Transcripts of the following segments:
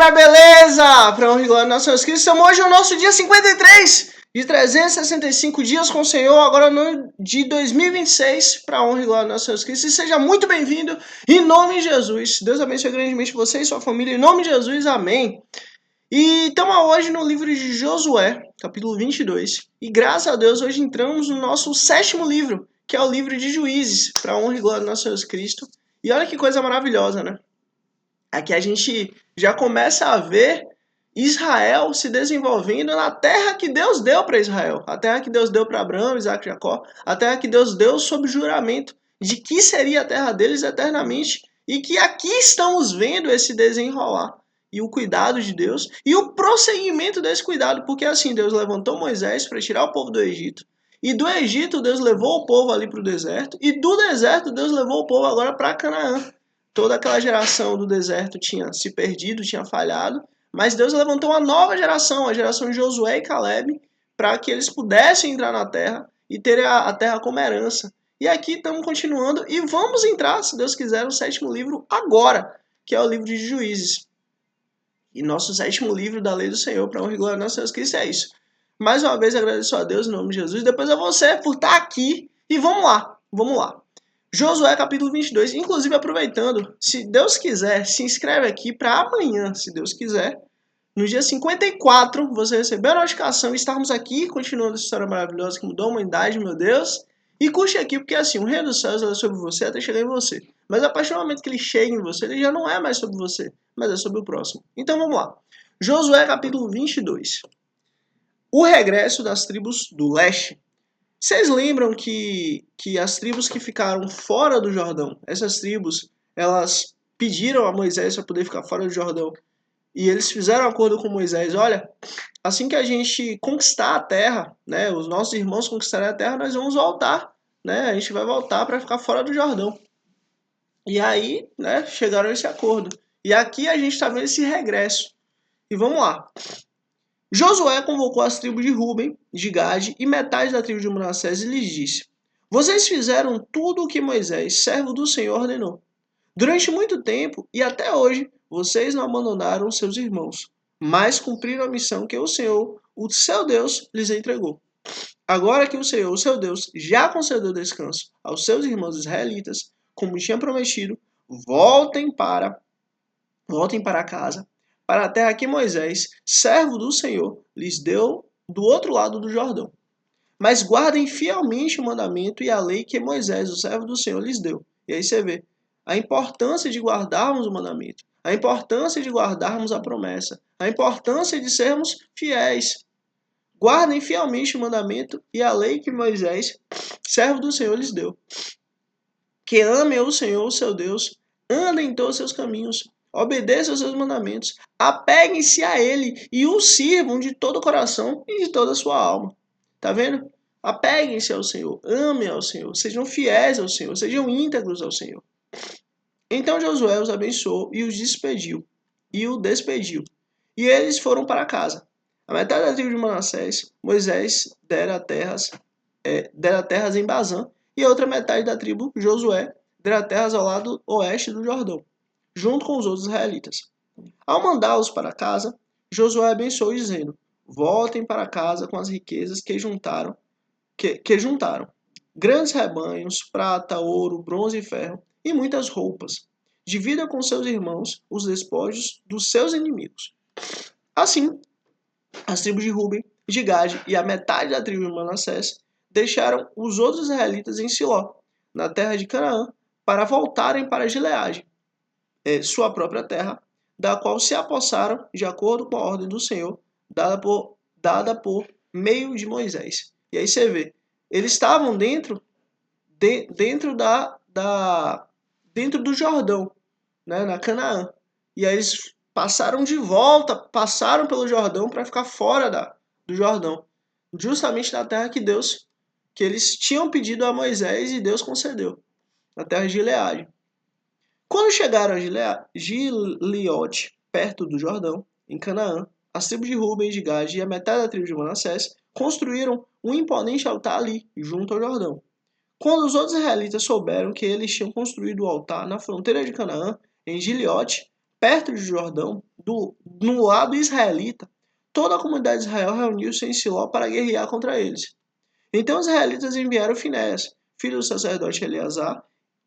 galera, beleza? Para honra e glória do nosso Senhor Cristo, estamos hoje no nosso dia 53 de 365 dias com o Senhor, agora no ano de 2026, para honra e glória do nosso Senhor Cristo. E seja muito bem-vindo em nome de Jesus. Deus abençoe grandemente você e sua família, em nome de Jesus, amém. E estamos hoje no livro de Josué, capítulo 22. E graças a Deus, hoje entramos no nosso 7º livro, que é o livro de Juízes, para honra e glória do nosso Senhor Cristo. E olha que coisa maravilhosa, né? Aqui a gente já começa a ver Israel se desenvolvendo na terra que Deus deu para Israel. A terra que Deus deu para Abraão, Isaac e Jacó. A terra que Deus deu sob juramento de que seria a terra deles eternamente. E que aqui estamos vendo esse desenrolar. E o cuidado de Deus. E o prosseguimento desse cuidado. Porque assim, Deus levantou Moisés para tirar o povo do Egito. E do Egito, Deus levou o povo ali para o deserto. E do deserto, Deus levou o povo agora para Canaã. Toda aquela geração do deserto tinha se perdido, tinha falhado, mas Deus levantou uma nova geração, a geração de Josué e Caleb, para que eles pudessem entrar na terra e ter a terra como herança. E aqui estamos continuando e vamos entrar, se Deus quiser, no 7º livro agora, que é o livro de Juízes. E nosso 7º livro da lei do Senhor, para honra e glória do nosso Deus Cristo, é isso. Mais uma vez agradeço a Deus em nome de Jesus, depois a você por estar aqui e vamos lá. Josué capítulo 22, inclusive aproveitando, se Deus quiser, se inscreve aqui para amanhã, se Deus quiser. No dia 54, você receber a notificação e estarmos aqui, continuando essa história maravilhosa que mudou a humanidade, meu Deus. E curte aqui, porque assim, o reino dos céus é sobre você até chegar em você. Mas a partir do momento que ele chega em você, ele já não é mais sobre você, mas é sobre o próximo. Então vamos lá. Josué capítulo 22. O regresso das tribos do leste. Vocês lembram que as tribos que ficaram fora do Jordão, essas tribos, elas pediram a Moisés para poder ficar fora do Jordão. E eles fizeram um acordo com Moisés, olha, assim que a gente conquistar a terra, né, os nossos irmãos conquistarem a terra, nós vamos voltar, né, a gente vai voltar para ficar fora do Jordão. E aí, né, chegaram a esse acordo. E aqui a gente está vendo esse regresso. E vamos lá. Josué convocou as tribos de Ruben, de Gade e metade da tribo de Manassés e lhes disse: Vocês fizeram tudo o que Moisés, servo do Senhor, ordenou. Durante muito tempo e até hoje, vocês não abandonaram seus irmãos, mas cumpriram a missão que o Senhor, o seu Deus, lhes entregou. Agora que o Senhor, o seu Deus, já concedeu descanso aos seus irmãos israelitas, como tinha prometido, voltem para casa, para a terra que Moisés, servo do Senhor, lhes deu do outro lado do Jordão. Mas guardem fielmente o mandamento e a lei que Moisés, o servo do Senhor, lhes deu. E aí você vê a importância de guardarmos o mandamento, a importância de guardarmos a promessa, a importância de sermos fiéis. Guardem fielmente o mandamento e a lei que Moisés, servo do Senhor, lhes deu. Que amem o Senhor, o seu Deus, andem em todos os seus caminhos, obedeçam aos seus mandamentos, apeguem-se a ele e o sirvam de todo o coração e de toda a sua alma. Tá vendo? Apeguem-se ao Senhor, amem ao Senhor, sejam fiéis ao Senhor, sejam íntegros ao Senhor. Então Josué os abençoou e os despediu. E eles foram para casa. A metade da tribo de Manassés, Moisés dera terras em Bazã, e a outra metade da tribo, Josué, dera terras ao lado oeste do Jordão, junto com os outros israelitas. Ao mandá-los para casa, Josué abençoou, dizendo: Voltem para casa com as riquezas que juntaram, grandes rebanhos, prata, ouro, bronze e ferro, e muitas roupas. Dividam com seus irmãos os despojos dos seus inimigos. Assim, as tribos de Ruben, de Gade e a metade da tribo de Manassés deixaram os outros israelitas em Siló, na terra de Canaã, para voltarem para Gileade, sua própria terra, da qual se apossaram de acordo com a ordem do Senhor, dada por meio de Moisés. E aí você vê, eles estavam dentro do Jordão, né, na Canaã. E aí eles passaram pelo Jordão para ficar fora do Jordão, justamente na terra que eles tinham pedido a Moisés e Deus concedeu, na terra de Gileade. Quando chegaram a Gileade, perto do Jordão, em Canaã, as tribos de Ruben, de Gade e a metade da tribo de Manassés construíram um imponente altar ali, junto ao Jordão. Quando os outros israelitas souberam que eles tinham construído o altar na fronteira de Canaã, em Gileade, perto do Jordão, no lado israelita, toda a comunidade de Israel reuniu-se em Siló para guerrear contra eles. Então os israelitas enviaram Finéias, filho do sacerdote Eleazar,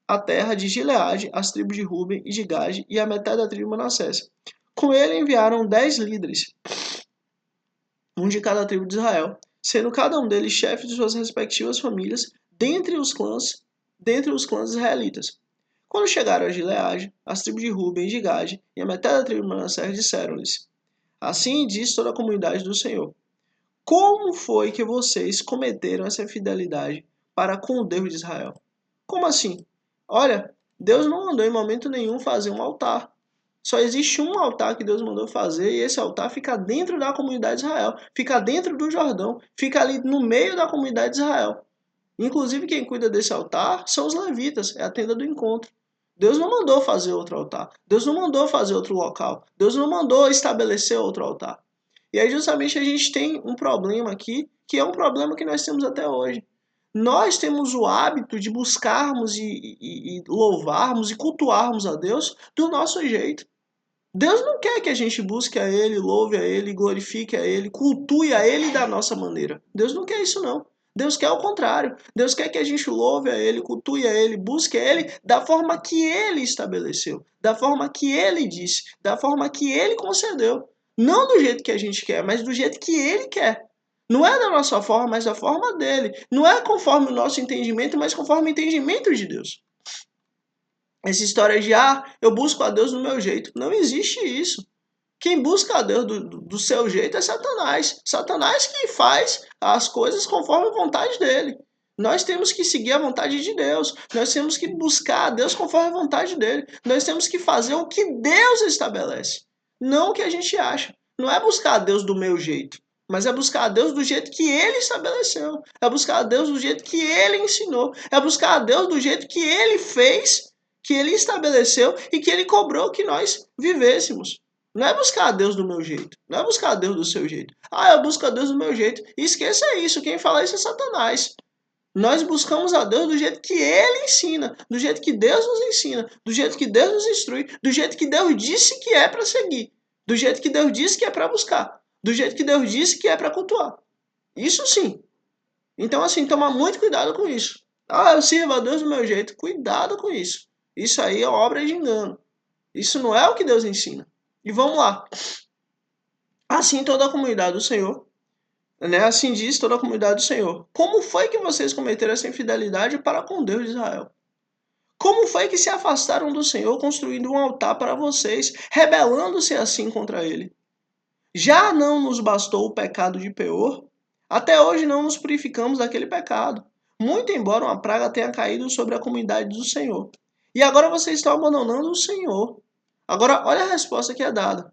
à terra de Gileade, as tribos de Ruben e de Gade e a metade da tribo de Manassés. Com ele enviaram 10 líderes, um de cada tribo de Israel, sendo cada um deles chefe de suas respectivas famílias dentre os clãs israelitas. Quando chegaram a Gileade, as tribos de Ruben e de Gade e a metade da tribo de Manassés disseram-lhes: Assim diz toda a comunidade do Senhor: Como foi que vocês cometeram essa infidelidade para com o Deus de Israel? Como assim? Olha, Deus não mandou em momento nenhum fazer um altar. Só existe um altar que Deus mandou fazer e esse altar fica dentro da comunidade de Israel, fica dentro do Jordão, fica ali no meio da comunidade de Israel. Inclusive quem cuida desse altar são os levitas, é a tenda do encontro. Deus não mandou fazer outro altar, Deus não mandou fazer outro local, Deus não mandou estabelecer outro altar. E aí justamente a gente tem um problema aqui, que é um problema que nós temos até hoje. Nós temos o hábito de buscarmos e louvarmos e cultuarmos a Deus do nosso jeito. Deus não quer que a gente busque a Ele, louve a Ele, glorifique a Ele, cultue a Ele da nossa maneira. Deus não quer isso não. Deus quer o contrário. Deus quer que a gente louve a Ele, cultue a Ele, busque a Ele da forma que Ele estabeleceu, da forma que Ele disse, da forma que Ele concedeu. Não do jeito que a gente quer, mas do jeito que Ele quer. Não é da nossa forma, mas da forma dele. Não é conforme o nosso entendimento, mas conforme o entendimento de Deus. Essa história de, eu busco a Deus do meu jeito. Não existe isso. Quem busca a Deus do seu jeito é Satanás. Satanás que faz as coisas conforme a vontade dele. Nós temos que seguir a vontade de Deus. Nós temos que buscar a Deus conforme a vontade dele. Nós temos que fazer o que Deus estabelece. Não o que a gente acha. Não é buscar a Deus do meu jeito. Mas é buscar a Deus do jeito que Ele estabeleceu. É buscar a Deus do jeito que Ele ensinou. É buscar a Deus do jeito que Ele fez, que Ele estabeleceu e que Ele cobrou que nós vivêssemos. Não é buscar a Deus do meu jeito. Não é buscar a Deus do seu jeito. Eu busco a Deus do meu jeito. Esqueça isso. Quem fala isso é Satanás. Nós buscamos a Deus do jeito que Ele ensina. Do jeito que Deus nos ensina. Do jeito que Deus nos instrui. Do jeito que Deus disse que é para seguir. Do jeito que Deus disse que é para buscar. Do jeito que Deus disse que é para cultuar. Isso sim. Então, assim, toma muito cuidado com isso. Eu sirvo a Deus do meu jeito. Cuidado com isso. Isso aí é obra de engano. Isso não é o que Deus ensina. E vamos lá. Assim toda a comunidade do Senhor, né? Assim diz toda a comunidade do Senhor. Como foi que vocês cometeram essa infidelidade para com Deus de Israel? Como foi que se afastaram do Senhor construindo um altar para vocês, rebelando-se assim contra ele? Já não nos bastou o pecado de Peor? Até hoje não nos purificamos daquele pecado, muito embora uma praga tenha caído sobre a comunidade do Senhor. E agora vocês estão abandonando o Senhor. Agora, olha a resposta que é dada.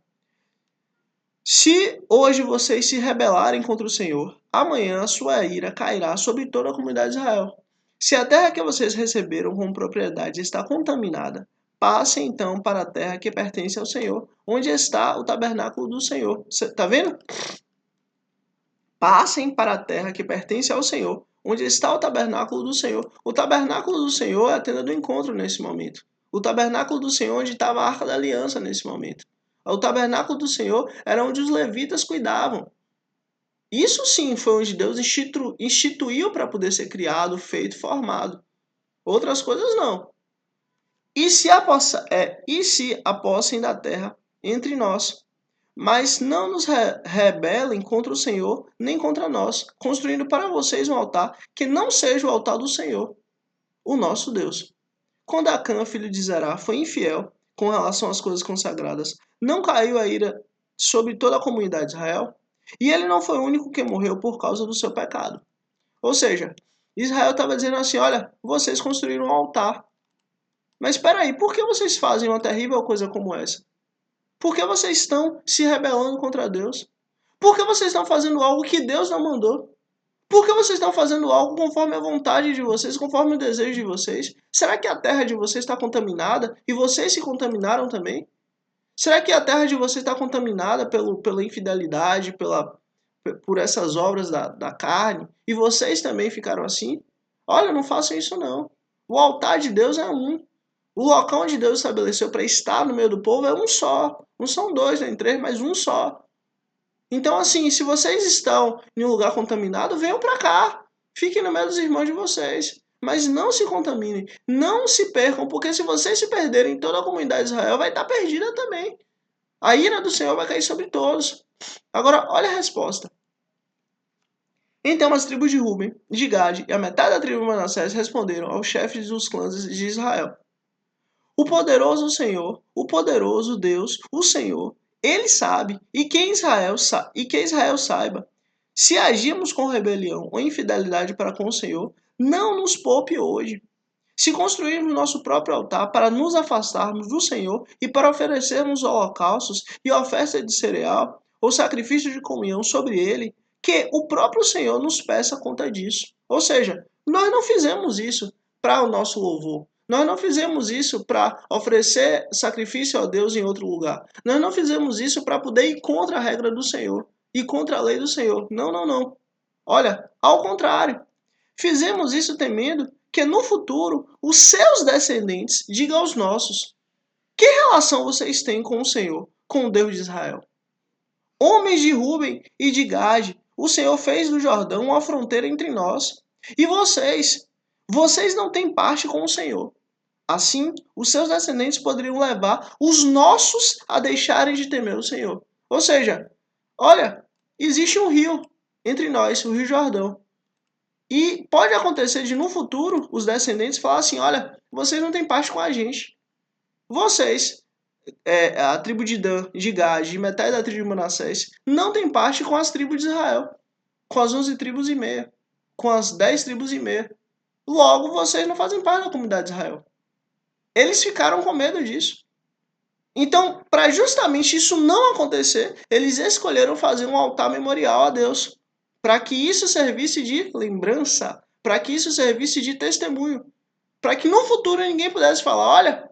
Se hoje vocês se rebelarem contra o Senhor, amanhã a sua ira cairá sobre toda a comunidade de Israel. Se a terra que vocês receberam como propriedade está contaminada, passem então para a terra que pertence ao Senhor, onde está o tabernáculo do Senhor. Está vendo? Passem para a terra que pertence ao Senhor, onde está o tabernáculo do Senhor. O tabernáculo do Senhor é a tenda do encontro nesse momento. O tabernáculo do Senhor onde estava a arca da aliança nesse momento. O tabernáculo do Senhor era onde os levitas cuidavam. Isso sim foi onde Deus instituiu para poder ser criado, feito, formado. Outras coisas não. E se apossem da terra entre nós. Mas não nos rebelem contra o Senhor, nem contra nós, construindo para vocês um altar que não seja o altar do Senhor, o nosso Deus. Quando Acã, filho de Zerá, foi infiel com relação às coisas consagradas, não caiu a ira sobre toda a comunidade de Israel? E ele não foi o único que morreu por causa do seu pecado. Ou seja, Israel estava dizendo assim, olha, vocês construíram um altar. Mas espera aí, por que vocês fazem uma terrível coisa como essa? Por que vocês estão se rebelando contra Deus? Por que vocês estão fazendo algo que Deus não mandou? Por que vocês estão fazendo algo conforme a vontade de vocês, conforme o desejo de vocês? Será que a terra de vocês está contaminada e vocês se contaminaram também? Será que a terra de vocês está contaminada pela infidelidade, por essas obras da carne e vocês também ficaram assim? Olha, não façam isso não. O altar de Deus é um. O local onde Deus estabeleceu para estar no meio do povo é um só. Não são dois, nem três, mas um só. Então, assim, se vocês estão em um lugar contaminado, venham para cá. Fiquem no meio dos irmãos de vocês. Mas não se contaminem, não se percam, porque se vocês se perderem, toda a comunidade de Israel vai estar perdida também. A ira do Senhor vai cair sobre todos. Agora, olha a resposta. Então as tribos de Ruben, de Gade e a metade da tribo de Manassés responderam aos chefes dos clãs de Israel: O poderoso Senhor, o poderoso Deus, o Senhor, ele sabe, e que Israel saiba, se agirmos com rebelião ou infidelidade para com o Senhor, não nos poupe hoje. Se construirmos nosso próprio altar para nos afastarmos do Senhor e para oferecermos holocaustos e oferta de cereal ou sacrifício de comunhão sobre ele, que o próprio Senhor nos peça conta disso. Ou seja, nós não fizemos isso para o nosso louvor. Nós não fizemos isso para oferecer sacrifício a Deus em outro lugar. Nós não fizemos isso para poder ir contra a regra do Senhor e contra a lei do Senhor. Não, não, não. Olha, ao contrário. Fizemos isso temendo que no futuro os seus descendentes digam aos nossos: que relação vocês têm com o Senhor, com o Deus de Israel? Homens de Ruben e de Gade, o Senhor fez do Jordão uma fronteira entre nós. E vocês não têm parte com o Senhor. Assim, os seus descendentes poderiam levar os nossos a deixarem de temer o Senhor. Ou seja, olha, existe um rio entre nós, o Rio Jordão. E pode acontecer de no futuro os descendentes falar assim: olha, vocês não têm parte com a gente. Vocês, a tribo de Dan, de Gad e metade da tribo de Manassés, não tem parte com as tribos de Israel. Com as 11 tribos e meia. Com as 10 tribos e meia. Logo, vocês não fazem parte da comunidade de Israel. Eles ficaram com medo disso. Então, para justamente isso não acontecer, eles escolheram fazer um altar memorial a Deus, para que isso servisse de lembrança, para que isso servisse de testemunho, para que no futuro ninguém pudesse falar: olha,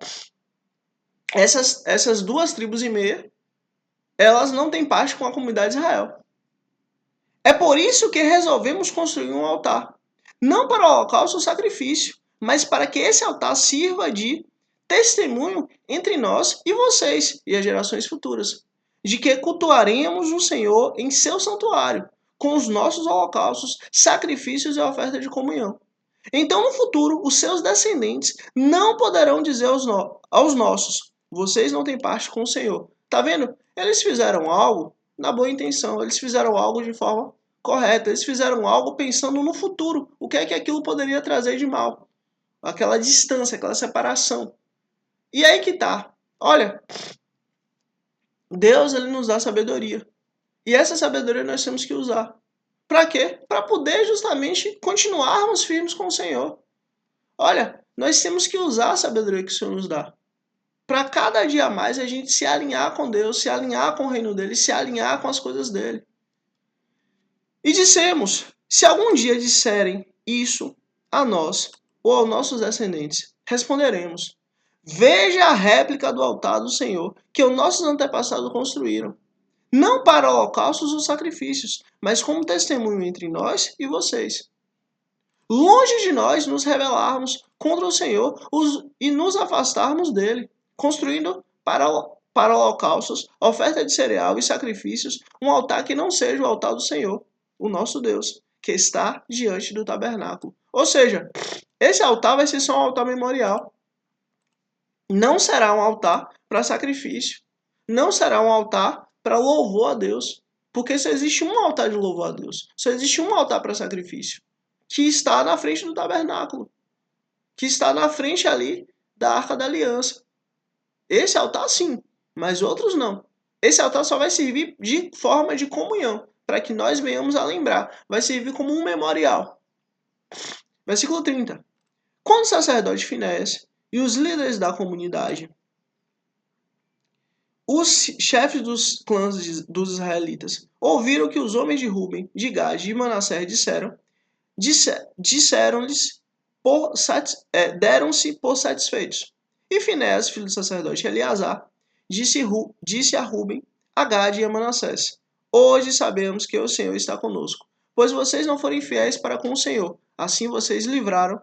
essas duas tribos e meia, elas não têm parte com a comunidade de Israel. É por isso que resolvemos construir um altar, não para o holocausto ou sacrifício, mas para que esse altar sirva de testemunho entre nós e vocês e as gerações futuras, de que cultuaremos o Senhor em seu santuário, com os nossos holocaustos, sacrifícios e oferta de comunhão. Então, no futuro, os seus descendentes não poderão dizer aos nossos: vocês não têm parte com o Senhor. Tá vendo? Eles fizeram algo na boa intenção, eles fizeram algo de forma correta, eles fizeram algo pensando no futuro, o que é que aquilo poderia trazer de mal. Aquela distância, aquela separação. E aí que tá. Olha, Deus ele nos dá sabedoria. E essa sabedoria nós temos que usar. Para quê? Para poder justamente continuarmos firmes com o Senhor. Olha, nós temos que usar a sabedoria que o Senhor nos dá. Para cada dia mais a gente se alinhar com Deus, se alinhar com o reino dele, se alinhar com as coisas dele. E dissemos: se algum dia disserem isso a nós ou aos nossos descendentes, responderemos: veja a réplica do altar do Senhor que os nossos antepassados construíram, não para holocaustos ou sacrifícios, mas como testemunho entre nós e vocês. Longe de nós nos rebelarmos contra o Senhor e nos afastarmos dele, construindo para holocaustos, oferta de cereal e sacrifícios, um altar que não seja o altar do Senhor, o nosso Deus, que está diante do tabernáculo. Ou seja, esse altar vai ser só um altar memorial. Não será um altar para sacrifício. Não será um altar para louvor a Deus. Porque só existe um altar de louvor a Deus. Só existe um altar para sacrifício. Que está na frente do tabernáculo. Que está na frente ali da Arca da Aliança. Esse altar sim, mas outros não. Esse altar só vai servir de forma de comunhão, para que nós venhamos a lembrar. Vai servir como um memorial. Versículo 30. Quando o sacerdote Finéias e os líderes da comunidade, os chefes dos clãs dos israelitas, ouviram que os homens de Ruben, de Gade e de Manassés disseram-lhes, deram-se por satisfeitos. E Finéias, filho do sacerdote Eleazar, disse a Ruben, a Gade e a Manassés: hoje sabemos que o Senhor está conosco, pois vocês não foram fiéis para com o Senhor. Assim vocês livraram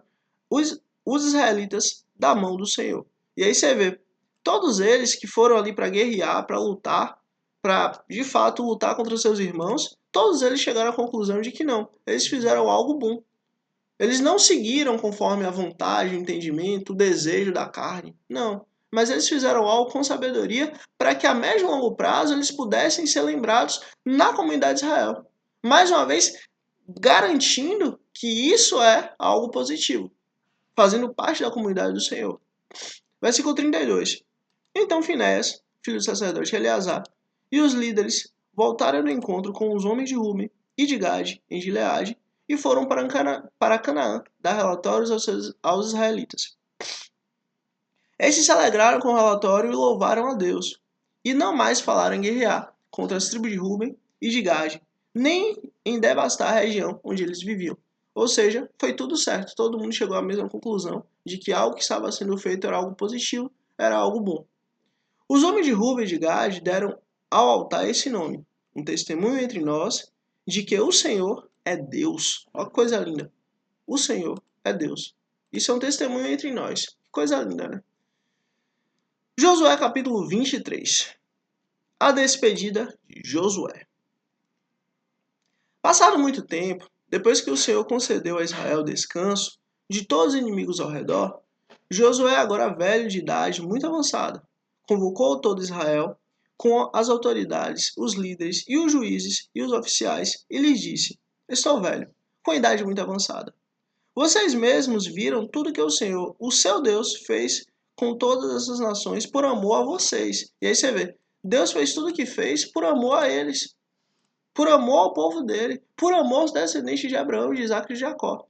os israelitas da mão do Senhor. E aí você vê, todos eles que foram ali para guerrear, para lutar, para de fato lutar contra os seus irmãos, todos eles chegaram à conclusão de que não, eles fizeram algo bom. Eles não seguiram conforme a vontade, o entendimento, o desejo da carne. Não. Mas eles fizeram algo com sabedoria para que a médio e longo prazo eles pudessem ser lembrados na comunidade de Israel. Mais uma vez, garantindo que isso é algo positivo, fazendo parte da comunidade do Senhor. Versículo 32. Então Finéias, filho do sacerdote Eleazar, e os líderes voltaram no encontro com os homens de Ruben e de Gade, em Gileade, e foram para Canaã dar relatórios aos israelitas. Estes se alegraram com o relatório e louvaram a Deus, e não mais falaram em guerrear contra as tribos de Ruben e de Gade, nem em devastar a região onde eles viviam. Ou seja, foi tudo certo, todo mundo chegou à mesma conclusão de que algo que estava sendo feito era algo positivo, era algo bom. Os homens de Ruben e de Gade deram ao altar esse nome, um testemunho entre nós de que o Senhor é Deus. Olha que coisa linda. O Senhor é Deus. Isso é um testemunho entre nós. Que coisa linda, né? Josué capítulo 23. A despedida de Josué. Passado muito tempo, depois que o Senhor concedeu a Israel descanso de todos os inimigos ao redor, Josué, agora velho de idade muito avançada, convocou todo Israel com as autoridades, os líderes e os juízes e os oficiais e lhes disse: Estou velho, com idade muito avançada. Vocês mesmos viram tudo que o Senhor, o seu Deus, fez com todas essas nações por amor a vocês. E aí você vê, Deus fez tudo o que fez por amor a eles, por amor ao povo dele, por amor aos descendentes de Abraão, de Isaac e de Jacó.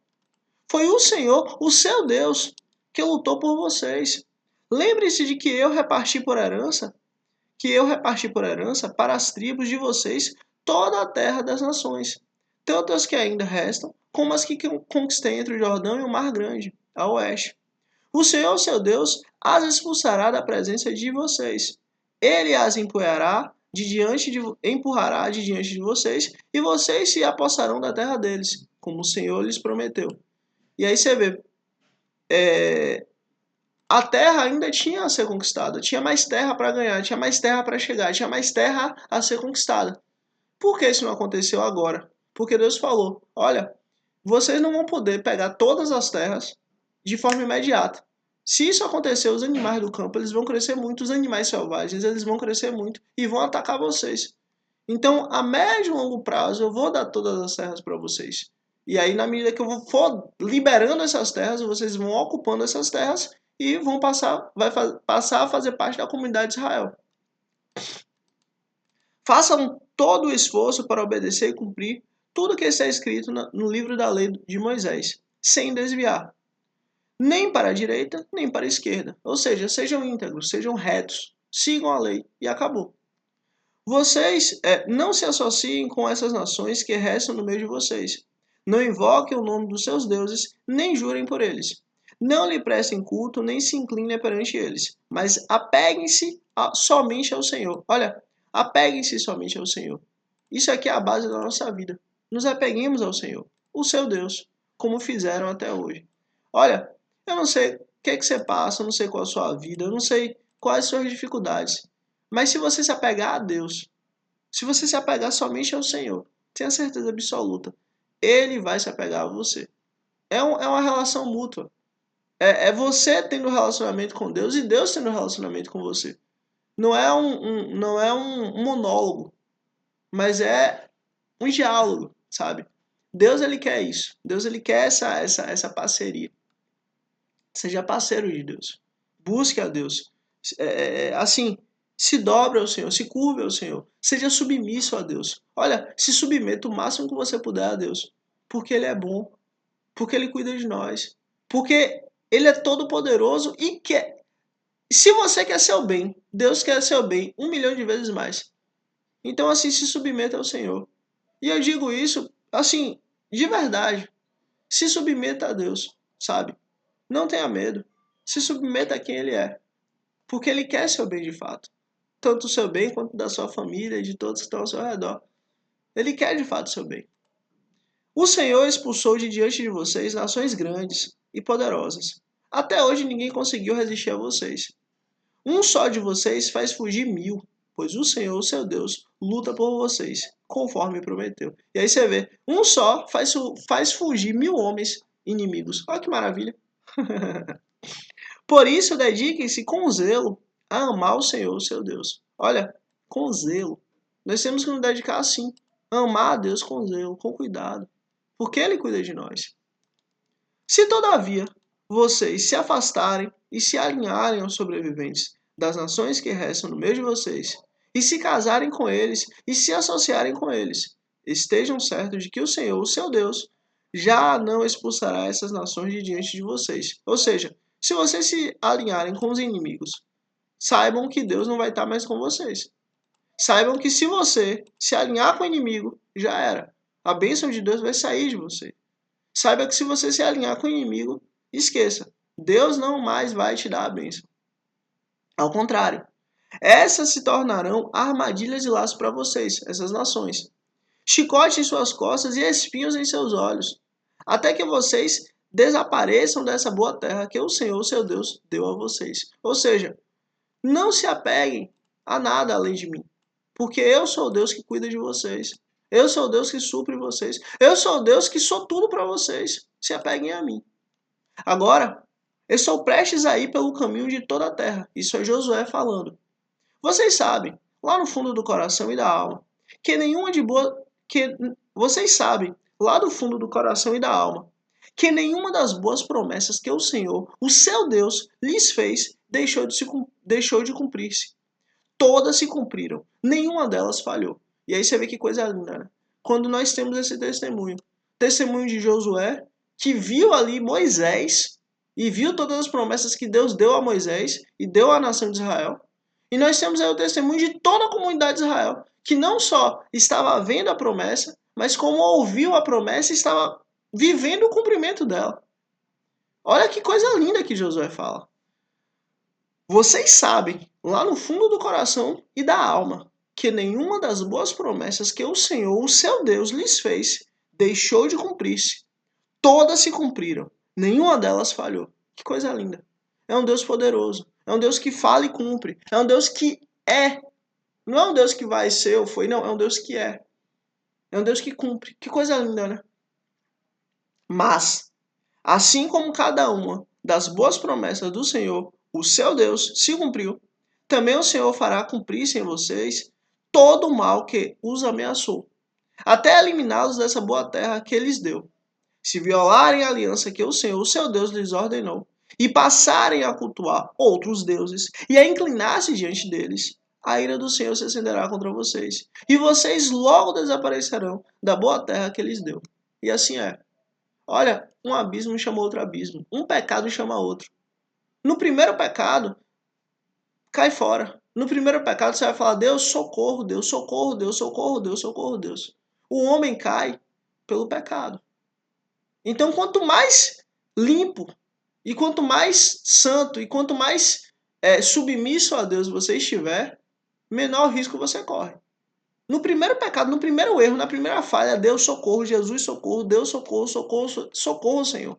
Foi o Senhor, o seu Deus, que lutou por vocês. Lembre-se de que eu reparti por herança para as tribos de vocês toda a terra das nações, tanto as que ainda restam, como as que conquistei entre o Jordão e o Mar Grande, a oeste. O Senhor, seu Deus, as expulsará da presença de vocês. Ele as empurrará de diante de vocês, e vocês se apossarão da terra deles, como o Senhor lhes prometeu. E aí você vê, a terra ainda tinha a ser conquistada, tinha mais terra para ganhar, tinha mais terra para chegar, tinha mais terra a ser conquistada. Por que isso não aconteceu agora? Porque Deus falou: olha, vocês não vão poder pegar todas as terras de forma imediata. Se isso acontecer, os animais do campo eles vão crescer muito, os animais selvagens eles vão crescer muito e vão atacar vocês. Então, a médio e longo prazo, eu vou dar todas as terras para vocês. E aí, na medida que eu for liberando essas terras, vocês vão ocupando essas terras e vão passar a fazer parte da comunidade de Israel. Façam todo o esforço para obedecer e cumprir tudo que está escrito no livro da lei de Moisés, sem desviar, nem para a direita, nem para a esquerda. Ou seja, sejam íntegros, sejam retos, sigam a lei e acabou. Vocês não se associem com essas nações que restam no meio de vocês. Não invoquem o nome dos seus deuses, nem jurem por eles. Não lhe prestem culto, nem se inclinem perante eles, mas apeguem-se somente ao Senhor. Olha, apeguem-se somente ao Senhor. Isso aqui é a base da nossa vida. Nos apeguemos ao Senhor, o seu Deus, como fizeram até hoje. Olha, eu não sei o que é que você passa, eu não sei qual é a sua vida, eu não sei quais as suas dificuldades. Mas se você se apegar a Deus, se você se apegar somente ao Senhor, tenha certeza absoluta, Ele vai se apegar a você. É uma relação mútua. É você tendo um relacionamento com Deus e Deus tendo um relacionamento com você. Não é um monólogo, mas é um diálogo, sabe? Deus ele quer isso. Deus ele quer essa parceria. Seja parceiro de Deus. Busque a Deus. Assim, se dobre ao Senhor, se curve ao Senhor. Seja submisso a Deus. Olha, se submeta o máximo que você puder a Deus. Porque Ele é bom. Porque Ele cuida de nós. Porque Ele é todo poderoso e quer. Se você quer seu bem, Deus quer seu bem 1 milhão de vezes mais. Então, assim, se submeta ao Senhor. E eu digo isso, assim, de verdade. Se submeta a Deus, sabe? Não tenha medo. Se submeta a quem Ele é. Porque Ele quer seu bem de fato. Tanto o seu bem quanto da sua família e de todos que estão ao seu redor. Ele quer de fato seu bem. O Senhor expulsou de diante de vocês nações grandes e poderosas, Até hoje ninguém conseguiu resistir a vocês. Um só de vocês faz fugir 1000, pois o Senhor, o seu Deus, luta por vocês, conforme prometeu. E aí você vê, um só faz fugir 1000 homens inimigos. Olha que maravilha. Por isso, dediquem-se com zelo a amar o Senhor, o seu Deus. Olha, com zelo. Nós temos que nos dedicar assim. Amar a Deus com zelo, com cuidado. Porque Ele cuida de nós. Se, todavia, vocês se afastarem e se alinharem aos sobreviventes das nações que restam no meio de vocês, e se casarem com eles e se associarem com eles, estejam certos de que o Senhor, o seu Deus, já não expulsará essas nações de diante de vocês. Ou seja, se vocês se alinharem com os inimigos, saibam que Deus não vai estar mais com vocês. Saibam que se você se alinhar com o inimigo, já era. A bênção de Deus vai sair de você. Saiba que se você se alinhar com o inimigo, esqueça. Deus não mais vai te dar a bênção. Ao contrário, essas se tornarão armadilhas e laços para vocês, essas nações. Chicote em suas costas e espinhos em seus olhos, até que vocês desapareçam dessa boa terra que o Senhor, seu Deus, deu a vocês. Ou seja, não se apeguem a nada além de mim, porque eu sou o Deus que cuida de vocês. Eu sou o Deus que supre vocês. Eu sou o Deus que sou tudo para vocês. Se apeguem a mim. Agora, eu estou prestes a ir pelo caminho de toda a terra. Isso é Josué falando. Vocês sabem, lá no fundo do coração e da alma, que nenhuma de boa... Vocês sabem, lá do fundo do coração e da alma, que nenhuma das boas promessas que o Senhor, o seu Deus, lhes fez, deixou de cumprir-se. Todas se cumpriram. Nenhuma delas falhou. E aí você vê que coisa linda, né? Quando nós temos esse testemunho. Testemunho de Josué, que viu ali Moisés e viu todas as promessas que Deus deu a Moisés e deu à nação de Israel. E nós temos aí o testemunho de toda a comunidade de Israel, que não só estava vendo a promessa, mas como ouviu a promessa e estava vivendo o cumprimento dela. Olha que coisa linda que Josué fala. Vocês sabem, lá no fundo do coração e da alma, que nenhuma das boas promessas que o Senhor, o seu Deus, lhes fez, deixou de cumprir-se. Todas se cumpriram. Nenhuma delas falhou. Que coisa linda. É um Deus poderoso. É um Deus que fala e cumpre. É um Deus que é. Não é um Deus que vai ser ou foi, não. É um Deus que é. É um Deus que cumpre. Que coisa linda, né? Mas, assim como cada uma das boas promessas do Senhor, o seu Deus, se cumpriu, também o Senhor fará cumprir-se em vocês todo o mal que os ameaçou, até eliminá-los dessa boa terra que lhes deu. Se violarem a aliança que o Senhor, o seu Deus, lhes ordenou, e passarem a cultuar outros deuses e a inclinar-se diante deles, a ira do Senhor se acenderá contra vocês, e vocês logo desaparecerão da boa terra que lhes deu. E assim é. Olha, um abismo chama outro abismo, um pecado chama outro. No primeiro pecado, cai fora. No primeiro pecado você vai falar, Deus, socorro, Deus, socorro, Deus, socorro, Deus, socorro, Deus. O homem cai pelo pecado. Então, quanto mais limpo, e quanto mais santo, e quanto mais submisso a Deus você estiver, menor risco você corre. No primeiro pecado, no primeiro erro, na primeira falha, Deus socorro, Jesus socorro, Deus socorro, socorro, socorro, Senhor.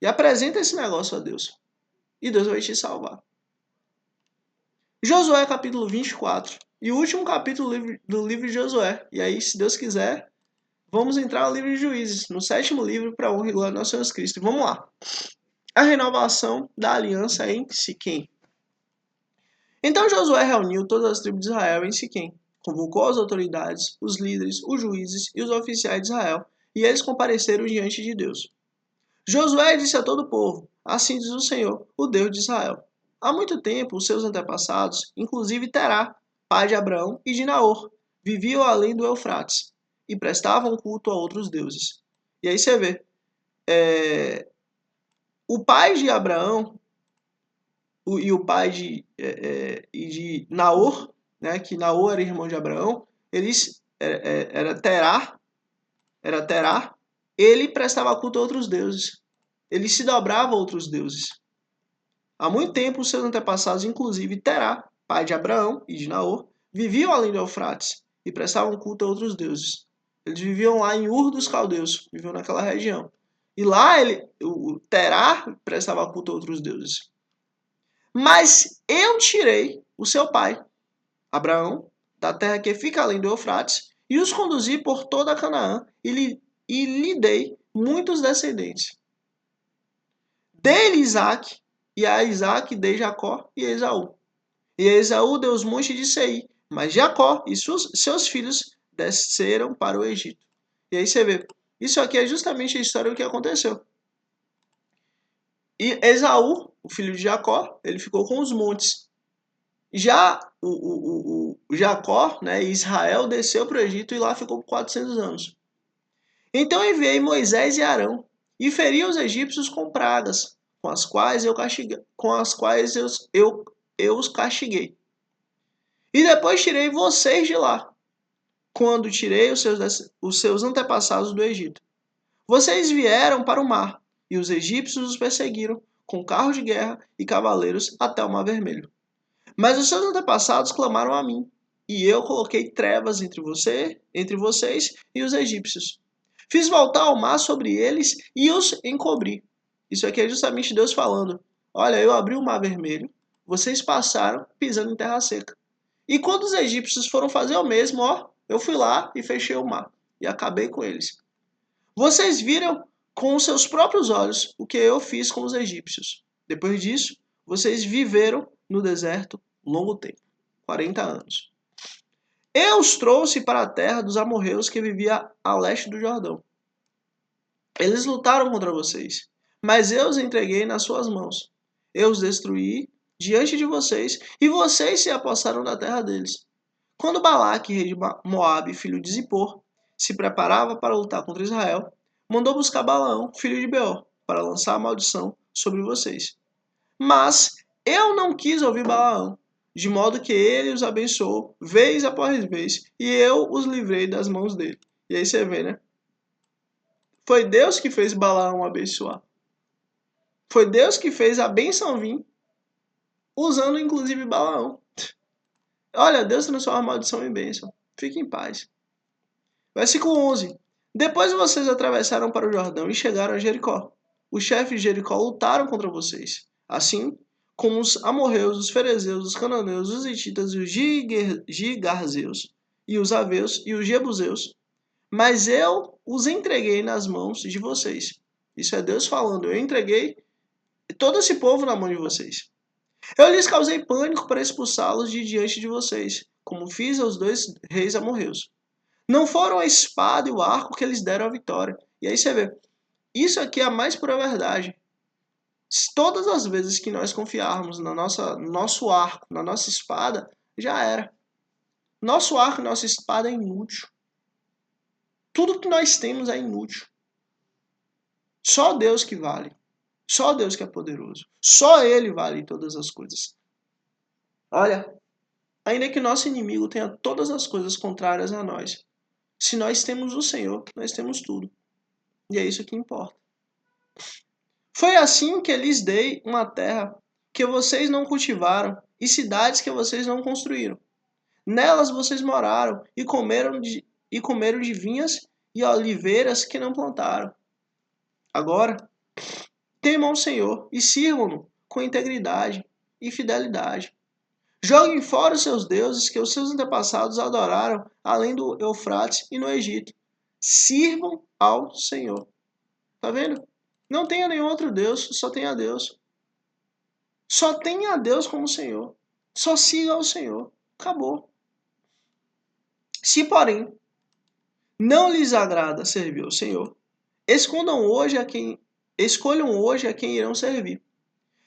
E apresenta esse negócio a Deus. E Deus vai te salvar. Josué capítulo 24. E o último capítulo do livro de Josué. E aí, se Deus quiser, vamos entrar no livro de Juízes, no 7º livro, para a honra e glória do nosso Senhor Cristo. E vamos lá. A renovação da aliança em Siquém. Então Josué reuniu todas as tribos de Israel em Siquém, convocou as autoridades, os líderes, os juízes e os oficiais de Israel, e eles compareceram diante de Deus. Josué disse a todo o povo, assim diz o Senhor, o Deus de Israel. Há muito tempo, os seus antepassados, inclusive Terá, pai de Abraão e de Naor, viviam além do Eufrates e prestavam culto a outros deuses. E aí você vê, o pai de Abraão e o pai de Naor, né, que Naor era irmão de Abraão, eles era Terá, ele prestava culto a outros deuses. Ele se dobrava a outros deuses. Há muito tempo, os seus antepassados, inclusive Terá, pai de Abraão e de Naor, viviam além do Eufrates e prestavam culto a outros deuses. Eles viviam lá em Ur dos Caldeus, viviam naquela região. E lá o Terá prestava culto a outros deuses. Mas eu tirei o seu pai, Abraão, da terra que fica além do Eufrates, e os conduzi por toda Canaã, e lhe dei muitos descendentes. Dei-lhe Isaac, e a Isaac dei Jacó e Esaú. E a Esaú deu os montes de Seir, mas Jacó e seus filhos desceram para o Egito. E aí você vê, isso aqui é justamente a história do que aconteceu. E Esaú, o filho de Jacó, ele ficou com os montes. Já o Jacó, né, Israel, desceu para o Egito e lá ficou por 400 anos. Então enviei Moisés e Arão e feri os egípcios com pragas, com as quais eu os castiguei. E depois tirei vocês de lá, quando tirei os seus antepassados do Egito. Vocês vieram para o mar, e os egípcios os perseguiram, com carros de guerra e cavaleiros até o Mar Vermelho. Mas os seus antepassados clamaram a mim, e eu coloquei trevas entre vocês e os egípcios. Fiz voltar o mar sobre eles e os encobri. Isso aqui é justamente Deus falando. Olha, eu abri o Mar Vermelho, vocês passaram pisando em terra seca. E quando os egípcios foram fazer o mesmo, eu fui lá e fechei o mar e acabei com eles. Vocês viram com os seus próprios olhos o que eu fiz com os egípcios. Depois disso, vocês viveram no deserto longo tempo, 40 anos. Eu os trouxe para a terra dos amorreus que vivia a leste do Jordão. Eles lutaram contra vocês, mas eu os entreguei nas suas mãos. Eu os destruí diante de vocês, e vocês se apossaram da terra deles. Quando Balaque, rei de Moabe, filho de Zippor, se preparava para lutar contra Israel, mandou buscar Balaão, filho de Beor, para lançar a maldição sobre vocês. Mas eu não quis ouvir Balaão, de modo que ele os abençoou vez após vez, e eu os livrei das mãos dele. E aí você vê, né? Foi Deus que fez Balaão abençoar. Foi Deus que fez a bênção vir, usando inclusive Balaão. Olha, Deus transforma a maldição em bênção. Fique em paz. Versículo 11. Depois vocês atravessaram para o Jordão e chegaram a Jericó. Os chefes de Jericó lutaram contra vocês. Assim como os amorreus, os ferezeus, os cananeus, os hititas, os gigarzeus, e os aveus e os jebuseus. Mas eu os entreguei nas mãos de vocês. Isso é Deus falando. Eu entreguei todo esse povo na mão de vocês. Eu lhes causei pânico para expulsá-los de diante de vocês, como fiz aos 2 reis amorreus. Não foram a espada e o arco que eles deram a vitória. E aí você vê, isso aqui é a mais pura verdade. Todas as vezes que nós confiarmos no nosso arco, na nossa espada, já era. Nosso arco e nossa espada é inútil. Tudo que nós temos é inútil. Só Deus que vale. Só Deus que é poderoso. Só Ele vale todas as coisas. Olha, ainda que nosso inimigo tenha todas as coisas contrárias a nós, se nós temos o Senhor, nós temos tudo. E é isso que importa. Foi assim que lhes dei uma terra que vocês não cultivaram e cidades que vocês não construíram. Nelas vocês moraram e comeram de vinhas e oliveiras que não plantaram. Agora, temam o Senhor e sirvam-no com integridade e fidelidade. Joguem fora os seus deuses que os seus antepassados adoraram além do Eufrates e no Egito. Sirvam ao Senhor. Tá vendo? Não tenha nenhum outro Deus, só tenha Deus. Só tenha Deus como Senhor. Só siga ao Senhor. Acabou. Se, porém, não lhes agrada servir ao Senhor, escolham hoje a quem irão servir.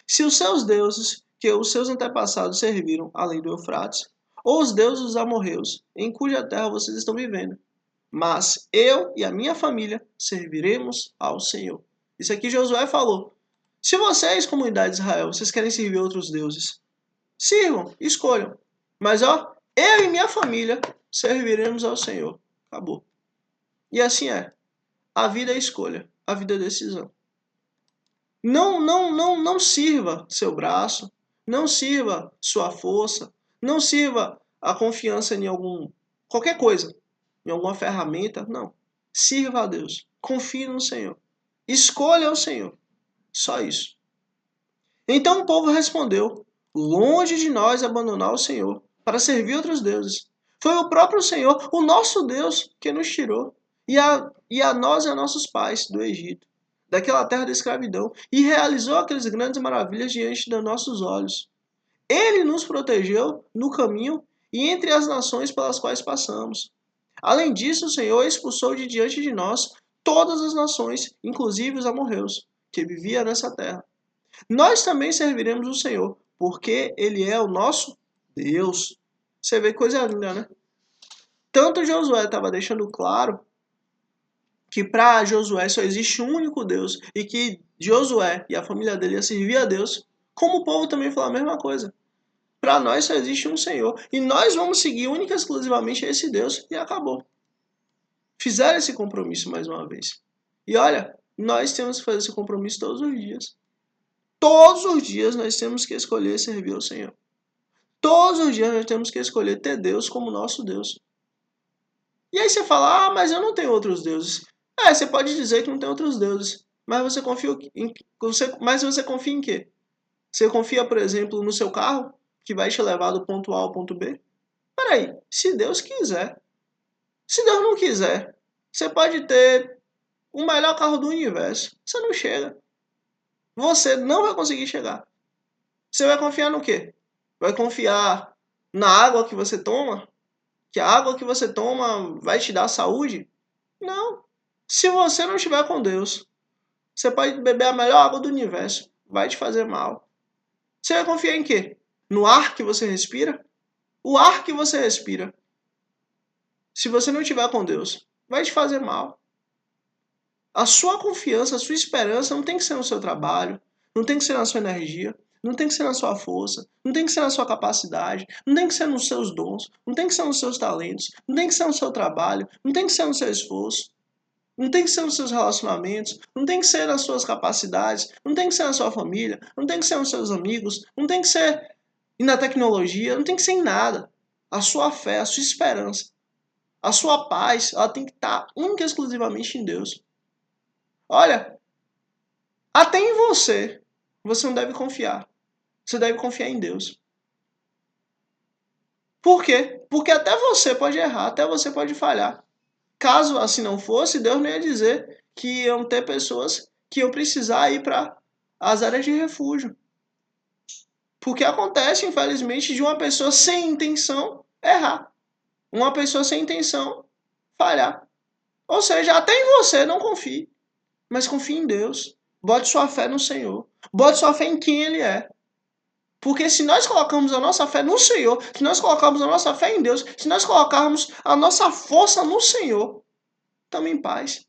Se os seus deuses, que os seus antepassados serviram além do Eufrates, ou os deuses dos amorreus, em cuja terra vocês estão vivendo. Mas eu e a minha família serviremos ao Senhor. Isso aqui Josué falou. Se vocês, comunidade de Israel, vocês querem servir outros deuses, sirvam, escolham. Mas eu e minha família serviremos ao Senhor. Acabou. E assim é. A vida é escolha, a vida é decisão. Não sirva seu braço, não sirva sua força, não sirva a confiança em qualquer coisa, em alguma ferramenta, não. Sirva a Deus, confie no Senhor Escolha o Senhor. Só isso. Então o povo respondeu: longe de nós abandonar o Senhor para servir outros deuses. Foi o próprio Senhor, o nosso Deus, que nos tirou, e a nós e a nossos pais do Egito, daquela terra da escravidão, e realizou aquelas grandes maravilhas diante dos nossos olhos. Ele nos protegeu no caminho e entre as nações pelas quais passamos. Além disso, o Senhor expulsou de diante de nós todas as nações, inclusive os amorreus, que viviam nessa terra. Nós também serviremos o Senhor, porque Ele é o nosso Deus. Você vê coisa linda, né? Tanto Josué estava deixando claro que para Josué só existe um único Deus e que Josué e a família dele ia servir a Deus, como o povo também falou a mesma coisa. Para nós só existe um Senhor e nós vamos seguir única e exclusivamente a esse Deus e acabou. Fizeram esse compromisso mais uma vez. E olha, nós temos que fazer esse compromisso todos os dias. Todos os dias nós temos que escolher servir ao Senhor. Todos os dias nós temos que escolher ter Deus como nosso Deus. E aí você fala, mas eu não tenho outros deuses. Você pode dizer que não tem outros deuses. Mas você confia em quê? Você confia, por exemplo, no seu carro, que vai te levar do ponto A ao ponto B? Peraí, se Deus quiser. Se Deus não quiser, você pode ter o melhor carro do universo. Você não chega. Você não vai conseguir chegar. Você vai confiar no quê? Vai confiar na água que você toma? Que a água que você toma vai te dar saúde? Não. Se você não estiver com Deus, você pode beber a melhor água do universo. Vai te fazer mal. Você vai confiar em quê? No ar que você respira? O ar que você respira, se você não estiver com Deus, vai te fazer mal. A sua confiança, a sua esperança não tem que ser no seu trabalho, não tem que ser na sua energia, não tem que ser na sua força, não tem que ser na sua capacidade, não tem que ser nos seus dons, não tem que ser nos seus talentos, não tem que ser no seu trabalho, não tem que ser no seu esforço, não tem que ser nos seus relacionamentos, não tem que ser nas suas capacidades, não tem que ser na sua família, não tem que ser nos seus amigos, não tem que ser na tecnologia, não tem que ser em nada. A sua fé, a sua esperança, a sua paz, ela tem que estar única e exclusivamente em Deus. Olha, até em você não deve confiar. Você deve confiar em Deus. Por quê? Porque até você pode errar, até você pode falhar. Caso assim não fosse, Deus não ia dizer que iam ter pessoas que iam precisar ir para as áreas de refúgio. Porque acontece, infelizmente, de uma pessoa sem intenção errar. Uma pessoa sem intenção falhar. Ou seja, até em você não confie. Mas confie em Deus. Bote sua fé no Senhor. Bote sua fé em quem Ele é. Porque se nós colocarmos a nossa fé no Senhor, se nós colocarmos a nossa fé em Deus, se nós colocarmos a nossa força no Senhor, estamos em paz.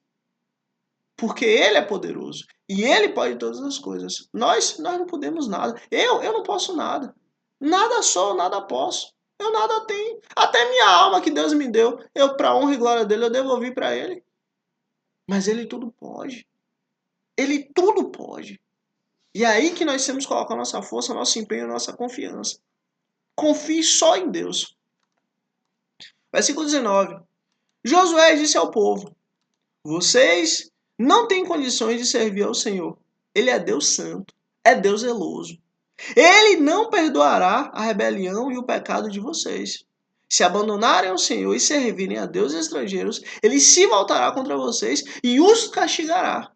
Porque Ele é poderoso. E Ele pode todas as coisas. Nós não podemos nada. Eu não posso nada. Nada sou, nada posso. Eu nada tenho. Até minha alma que Deus me deu, para honra e glória dele, eu devolvi para Ele. Mas Ele tudo pode. Ele tudo pode. E é aí que nós temos que colocar nossa força, nosso empenho, nossa confiança. Confie só em Deus. Versículo 19. Josué disse ao povo: vocês não têm condições de servir ao Senhor. Ele é Deus santo, é Deus zeloso. Ele não perdoará a rebelião e o pecado de vocês. Se abandonarem ao Senhor e servirem a deuses estrangeiros, ele se voltará contra vocês e os castigará.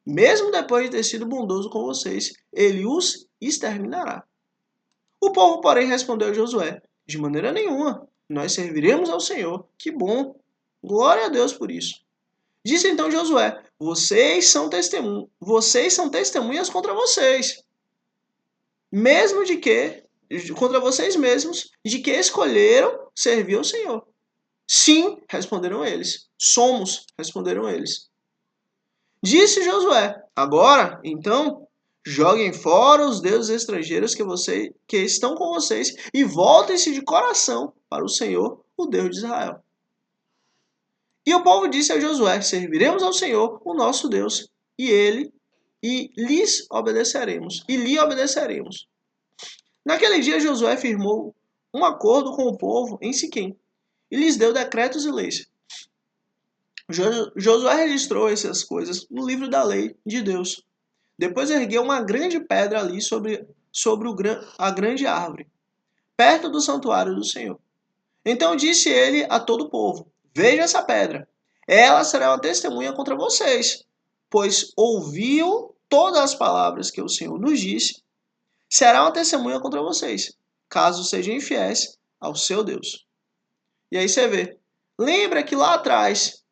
Mesmo depois de ter sido bondoso com vocês, ele os exterminará. O povo, porém, respondeu a Josué: de maneira nenhuma, nós serviremos ao Senhor. Que bom! Glória a Deus por isso. Disse então Josué: vocês são testemunhas contra vocês, contra vocês mesmos, de que escolheram servir ao Senhor. Sim, responderam eles. Somos, responderam eles. Disse Josué: agora, então, joguem fora os deuses estrangeiros que estão com vocês e voltem-se de coração para o Senhor, o Deus de Israel. E o povo disse a Josué: serviremos ao Senhor, o nosso Deus, e lhes obedeceremos. E lhe obedeceremos. Naquele dia Josué firmou um acordo com o povo em Siquém e lhes deu decretos e leis. Josué registrou essas coisas no livro da lei de Deus. Depois ergueu uma grande pedra ali sobre a grande árvore, perto do santuário do Senhor. Então disse ele a todo o povo: Veja essa pedra. Ela será uma testemunha contra vocês, pois ouviu todas as palavras que o Senhor nos disse. Será uma testemunha contra vocês, caso sejam infiéis ao seu Deus. E aí você vê. Lembra que lá atrás,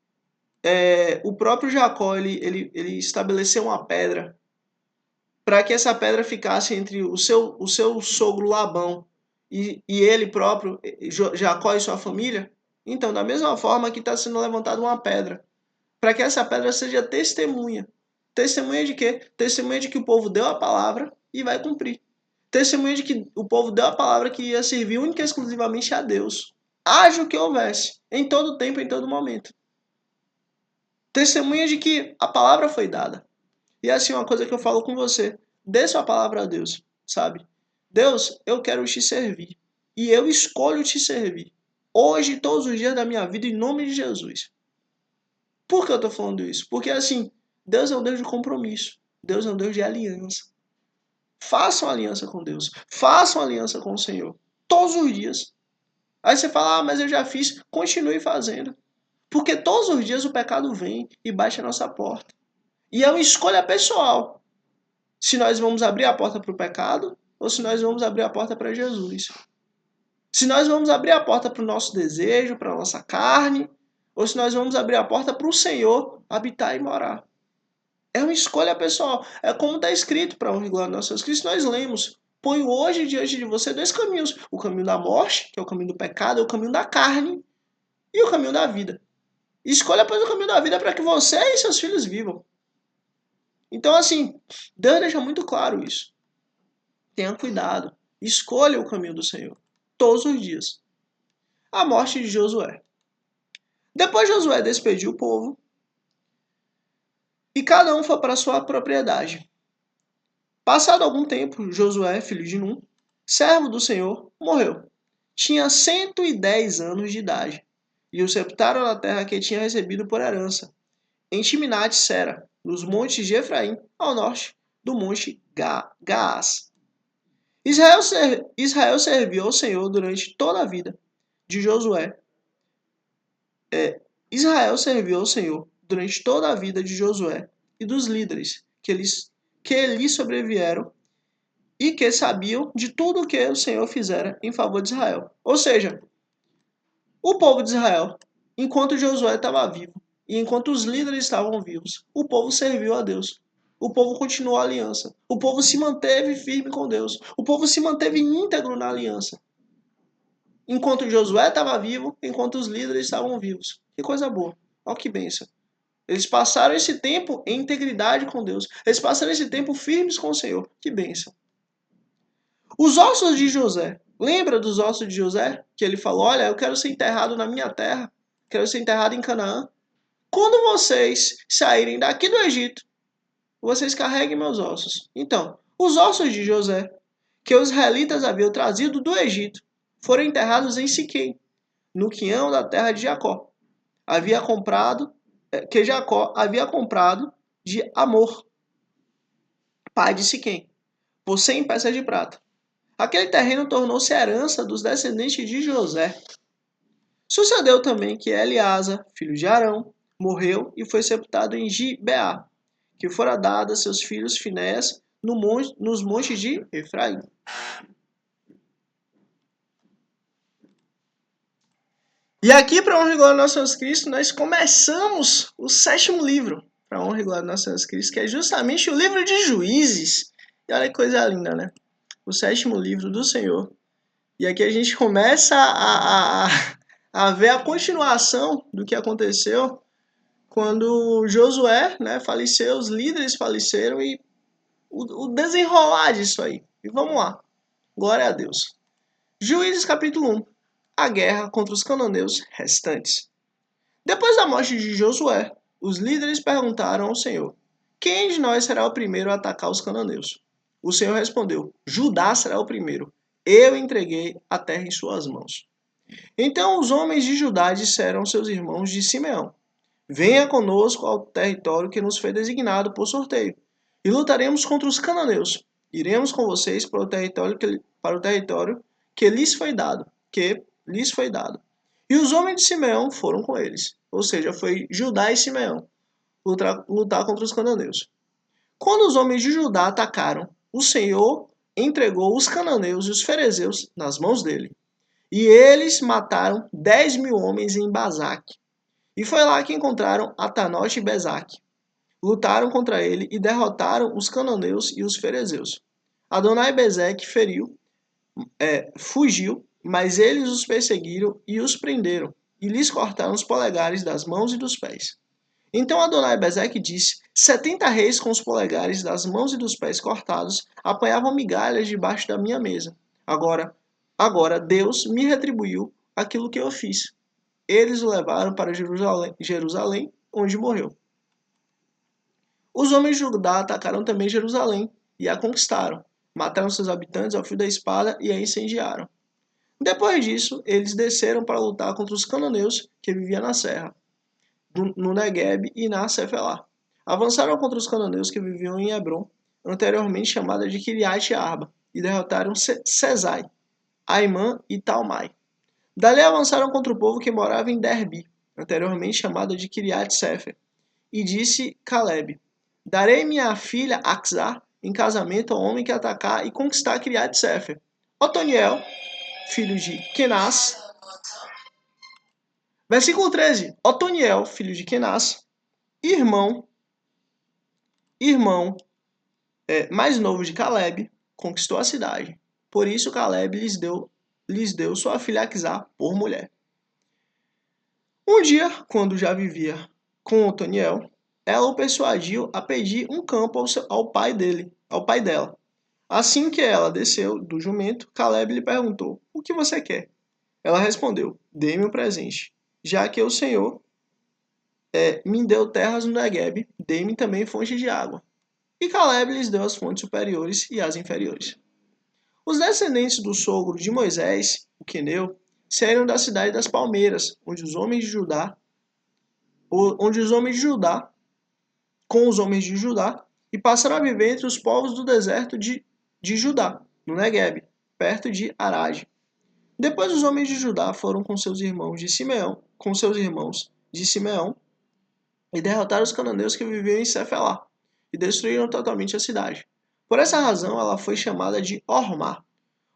o próprio Jacó ele estabeleceu uma pedra para que essa pedra ficasse entre o seu sogro Labão e ele próprio, Jacó e sua família. Então, da mesma forma que está sendo levantada uma pedra, para que essa pedra seja testemunha. Testemunha de quê? Testemunha de que o povo deu a palavra e vai cumprir. Testemunha de que o povo deu a palavra que ia servir única e exclusivamente a Deus. Haja o que houvesse, em todo tempo, em todo momento. Testemunha de que a palavra foi dada. E assim, uma coisa que eu falo com você, dê sua palavra a Deus, sabe? Deus, eu quero te servir. E eu escolho te servir. Hoje, todos os dias da minha vida, em nome de Jesus. Por que eu estou falando isso? Porque assim, Deus é um Deus de compromisso. Deus é um Deus de aliança. Façam aliança com Deus. Façam aliança com o Senhor. Todos os dias. Aí você fala, mas eu já fiz. Continue fazendo. Porque todos os dias o pecado vem e bate a nossa porta. E é uma escolha pessoal. Se nós vamos abrir a porta para o pecado ou se nós vamos abrir a porta para Jesus. Se nós vamos abrir a porta para o nosso desejo, para a nossa carne, ou se nós vamos abrir a porta para o Senhor habitar e morar. É uma escolha pessoal. É como está escrito para honra e glória de nosso Jesus Cristo. Nós lemos. Ponho hoje diante de você dois caminhos. O caminho da morte, que é o caminho do pecado, é o caminho da carne, e o caminho da vida. Escolha, pois, o caminho da vida para que você e seus filhos vivam. Então, assim, Deus deixa muito claro isso. Tenha cuidado. Escolha o caminho do Senhor. Todos os dias. A morte de Josué. Depois Josué despediu o povo e cada um foi para sua propriedade. Passado algum tempo, Josué, filho de Num, servo do Senhor, morreu. Tinha 110 anos de idade e o sepultaram na terra que tinha recebido por herança, em Timnat-Sera, nos montes de Efraim, ao norte do monte Gaás. Israel serviu ao Senhor durante toda a vida de Josué. Israel serviu ao Senhor durante toda a vida de Josué e dos líderes que lhe sobrevieram e que sabiam de tudo o que o Senhor fizera em favor de Israel. Ou seja, o povo de Israel, enquanto Josué estava vivo e enquanto os líderes estavam vivos, o povo serviu a Deus. O povo continuou a aliança. O povo se manteve firme com Deus. O povo se manteve íntegro na aliança. Enquanto Josué estava vivo, enquanto os líderes estavam vivos. Que coisa boa. Olha que bênção. Eles passaram esse tempo em integridade com Deus. Eles passaram esse tempo firmes com o Senhor. Que bênção. Os ossos de José. Lembra dos ossos de José? Que ele falou, olha, eu quero ser enterrado na minha terra. Quero ser enterrado em Canaã. Quando vocês saírem daqui do Egito, vocês carreguem meus ossos. Então, os ossos de José, que os israelitas haviam trazido do Egito, foram enterrados em Siquém, no quinhão da terra de Jacó. Que Jacó havia comprado de Amor, pai de Siquém, por 100 peças de prata. Aquele terreno tornou-se herança dos descendentes de José. Sucedeu também que Eleazar, filho de Arão, morreu e foi sepultado em Gibeá, que fora dada a seus filhos Finéias nos montes de Efraim. E aqui, para honra e glória do nosso Jesus Cristo, nós começamos o 7º livro, para honra e glória do nosso Jesus Cristo, que é justamente o livro de Juízes. E olha que coisa linda, né? O 7º livro do Senhor. E aqui a gente começa a ver a continuação do que aconteceu quando Josué, né, faleceu, os líderes faleceram e o desenrolar disso aí. E vamos lá. Glória a Deus. Juízes capítulo 1. A guerra contra os cananeus restantes. Depois da morte de Josué, os líderes perguntaram ao Senhor: quem de nós será o primeiro a atacar os cananeus? O Senhor respondeu: Judá será o primeiro. Eu entreguei a terra em suas mãos. Então os homens de Judá disseram aos seus irmãos de Simeão: venha conosco ao território que nos foi designado por sorteio, e lutaremos contra os cananeus. Iremos com vocês para o território que lhes foi dado, E os homens de Simeão foram com eles, ou seja, foi Judá e Simeão lutar contra os cananeus. Quando os homens de Judá atacaram, o Senhor entregou os cananeus e os ferezeus nas mãos dele. E eles mataram 10.000 homens em Bazaque. E foi lá que encontraram Atanote e Bezaque. Lutaram contra ele e derrotaram os cananeus e os ferezeus. Adonai-Bezeque fugiu, mas eles os perseguiram e os prenderam, e lhes cortaram os polegares das mãos e dos pés. Então Adonai-Bezeque disse: 70 reis com os polegares das mãos e dos pés cortados apanhavam migalhas debaixo da minha mesa. Agora Deus me retribuiu aquilo que eu fiz. Eles o levaram para Jerusalém, onde morreu. Os homens de Judá atacaram também Jerusalém e a conquistaram. Mataram seus habitantes ao fio da espada e a incendiaram. Depois disso, eles desceram para lutar contra os cananeus que viviam na serra, no Negueb e na Cefelá. Avançaram contra os cananeus que viviam em Hebron, anteriormente chamada de Kiriat Arba, e derrotaram Sesai, Aimã e Talmai. Dali avançaram contra o povo que morava em Derbi, anteriormente chamada de Kiriat Sefer, e disse Caleb: darei minha filha Axá em casamento ao homem que atacar e conquistar Kiriat Sefer. Otoniel, filho de Kenaz. Versículo 13. Otoniel, filho de Kenaz, irmão mais novo de Caleb, conquistou a cidade. Por isso Caleb lhes deu sua filha Axá por mulher. Um dia, quando já vivia com Otoniel, ela o persuadiu a pedir um campo ao pai dela. Assim que ela desceu do jumento, Caleb lhe perguntou: o que você quer? Ela respondeu: dê-me um presente. Já que o Senhor me deu terras no Negueb, dê-me também fonte de água. E Caleb lhes deu as fontes superiores e as inferiores. Os descendentes do sogro de Moisés, o queneu, saíram da cidade das palmeiras, com os homens de Judá, e passaram a viver entre os povos do deserto de Judá, no Negueb, perto de Arade. Depois os homens de Judá foram com seus irmãos de Simeão, e derrotaram os cananeus que viviam em Cefelá, e destruíram totalmente a cidade. Por essa razão ela foi chamada de Ormá.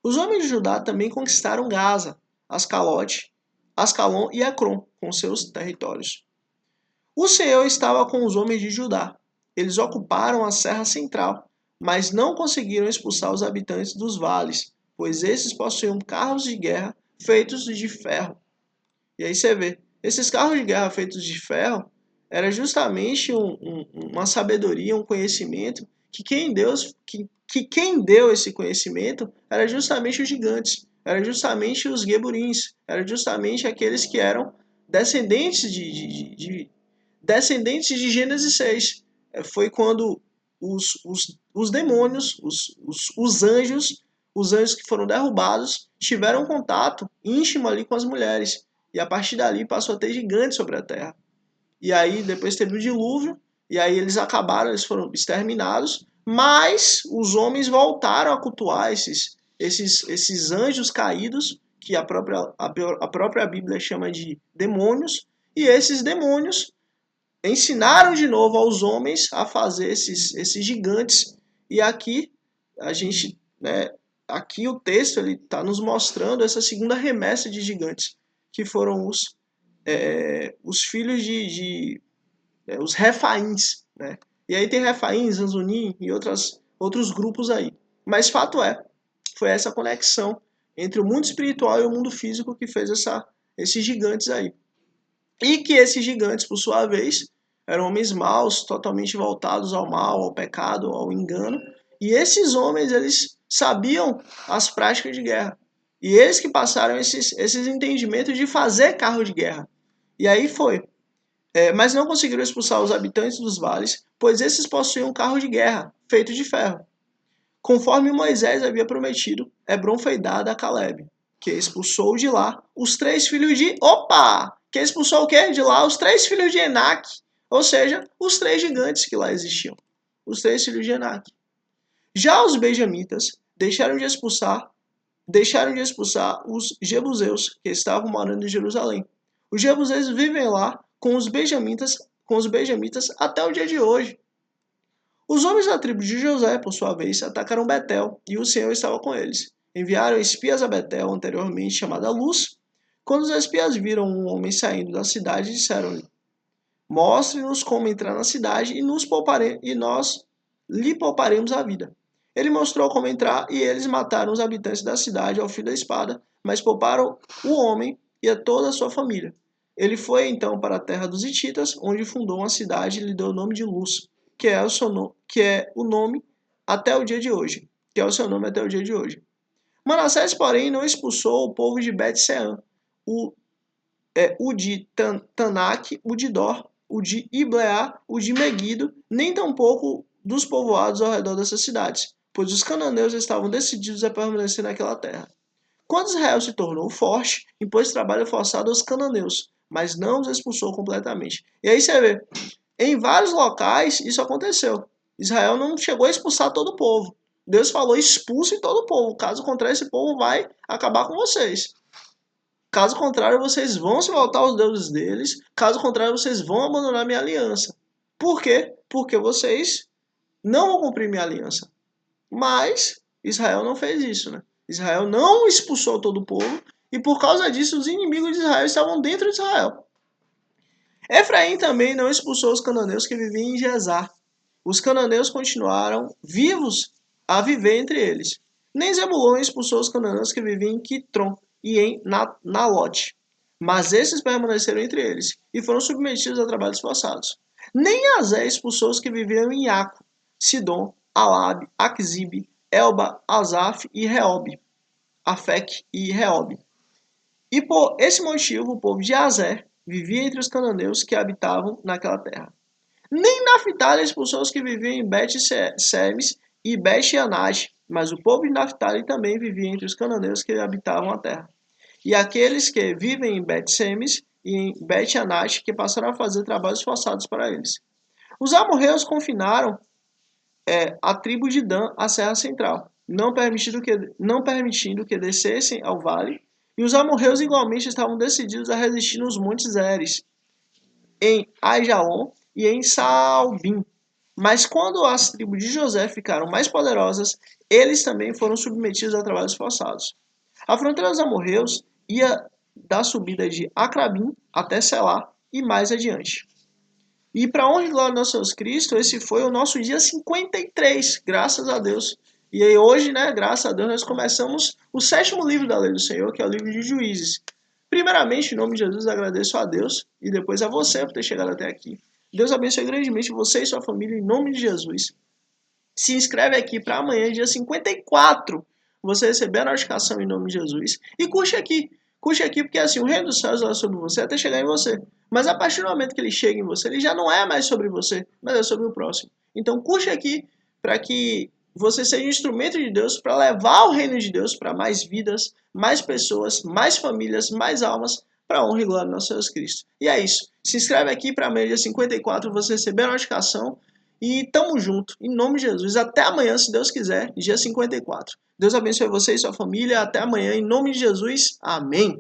Os homens de Judá também conquistaram Gaza, Ascalon e Ecrom, com seus territórios. O Senhor estava com os homens de Judá. Eles ocuparam a serra central, mas não conseguiram expulsar os habitantes dos vales, pois esses possuíam carros de guerra feitos de ferro. E aí você vê, esses carros de guerra feitos de ferro era justamente uma sabedoria, um conhecimento que quem deu esse conhecimento era justamente os gigantes, era justamente os Geburins, era justamente aqueles que eram descendentes de Gênesis 6. Foi quando os demônios, os anjos que foram derrubados, tiveram contato íntimo ali com as mulheres. E a partir dali passou a ter gigantes sobre a terra. E aí depois teve o dilúvio, e aí eles foram exterminados, mas os homens voltaram a cultuar esses anjos caídos, que a própria Bíblia chama de demônios, e esses demônios ensinaram de novo aos homens a fazer esses gigantes. E aqui a gente, aqui o texto ele está nos mostrando essa segunda remessa de gigantes, que foram os filhos os Refaíns, né? E aí tem Refaíns, Zanzunim e outros grupos aí. Mas fato foi essa conexão entre o mundo espiritual e o mundo físico que fez esses gigantes aí. E que esses gigantes, por sua vez, eram homens maus, totalmente voltados ao mal, ao pecado, ao engano. E esses homens, eles sabiam as práticas de guerra. E eles que passaram esses entendimentos de fazer carro de guerra. E aí foi. Mas não conseguiram expulsar os habitantes dos vales, pois esses possuíam um carro de guerra, feito de ferro. Conforme Moisés havia prometido, Hebron foi dada a Caleb, que expulsou de lá os 3 filhos de que expulsou o quê? De lá os 3 filhos de Enac, ou seja, os 3 gigantes que lá existiam. Os 3 filhos de Enac. Já os benjamitas deixaram de expulsar os jebuseus que estavam morando em Jerusalém. Os jebuseus vivem lá com os benjamitas até o dia de hoje. Os homens da tribo de José, por sua vez, atacaram Betel e o Senhor estava com eles. Enviaram espias a Betel, anteriormente chamada Luz. Quando os espias viram um homem saindo da cidade, disseram-lhe: Mostre-nos como entrar na cidade e nós lhe pouparemos a vida. Ele mostrou como entrar e eles mataram os habitantes da cidade ao fio da espada, mas pouparam o homem e a toda a sua família. Ele foi então para a terra dos Hititas, onde fundou uma cidade e lhe deu o nome de Luz, que é o nome até o dia de hoje. Que é o seu nome até o dia de hoje. Manassés, porém, não expulsou o povo de Bet-Sean, o de Tanak, o de Dor, o de Ibleá, o de Meguido, nem tampouco dos povoados ao redor dessas cidades, pois os cananeus estavam decididos a permanecer naquela terra. Quando Israel se tornou forte, impôs trabalho forçado aos cananeus, mas não os expulsou completamente. E aí você vê, em vários locais isso aconteceu. Israel não chegou a expulsar todo o povo. Deus falou, expulse todo o povo, caso contrário esse povo vai acabar com vocês. Caso contrário, vocês vão se voltar aos deuses deles. Caso contrário, vocês vão abandonar minha aliança. Por quê? Porque vocês não vão cumprir minha aliança. Mas Israel não fez isso, né? Israel não expulsou todo o povo. E por causa disso, os inimigos de Israel estavam dentro de Israel. Efraim também não expulsou os cananeus que viviam em Gezar. Os cananeus continuaram vivos a viver entre eles. Nem Zebulon expulsou os cananeus que viviam em Quitron e em Nalote. Mas esses permaneceram entre eles e foram submetidos a trabalhos forçados. Nem Azé expulsou os que viviam em Iaco, Sidom, Alabe, Aquzibe, Elba, Azaf e Reob, Afec e Reob. E por esse motivo o povo de Azé vivia entre os cananeus que habitavam naquela terra. Nem Naphtali expulsou os que viviam em Bet-Semes e Bet-Anaj, mas o povo de Naphtali também vivia entre os cananeus que habitavam a terra. E aqueles que vivem em Bet-Semes e em Bet-Anaj, que passaram a fazer trabalhos forçados para eles. Os amorreus confinaram a tribo de Dan à serra central, não permitindo que descessem ao vale, e os amorreus igualmente estavam decididos a resistir nos montes Eres, em Aijalon e em Saalbim. Mas quando as tribos de José ficaram mais poderosas, eles também foram submetidos a trabalhos forçados. A fronteira dos amorreus ia da subida de Acrabim até Selá e mais adiante. E para honra e glória do nosso Jesus Cristo, esse foi o nosso dia 53, graças a Deus. E aí hoje, né, graças a Deus, nós começamos o 7º livro da Lei do Senhor, que é o livro de Juízes. Primeiramente, em nome de Jesus, agradeço a Deus e depois a você por ter chegado até aqui. Deus abençoe grandemente você e sua família, em nome de Jesus. Se inscreve aqui para amanhã, dia 54, você receber a notificação em nome de Jesus. E curte aqui porque assim, o reino dos céus é sobre você até chegar em você. Mas a partir do momento que ele chega em você, ele já não é mais sobre você, mas é sobre o próximo. Então curte aqui para que você seja um instrumento de Deus para levar o reino de Deus para mais vidas, mais pessoas, mais famílias, mais almas, para a honra e glória do nosso Jesus Cristo. E é isso. Se inscreve aqui para amanhã, dia 54, você receber a notificação. E tamo junto, em nome de Jesus. Até amanhã, se Deus quiser, dia 54. Deus abençoe você e sua família. Até amanhã, em nome de Jesus. Amém.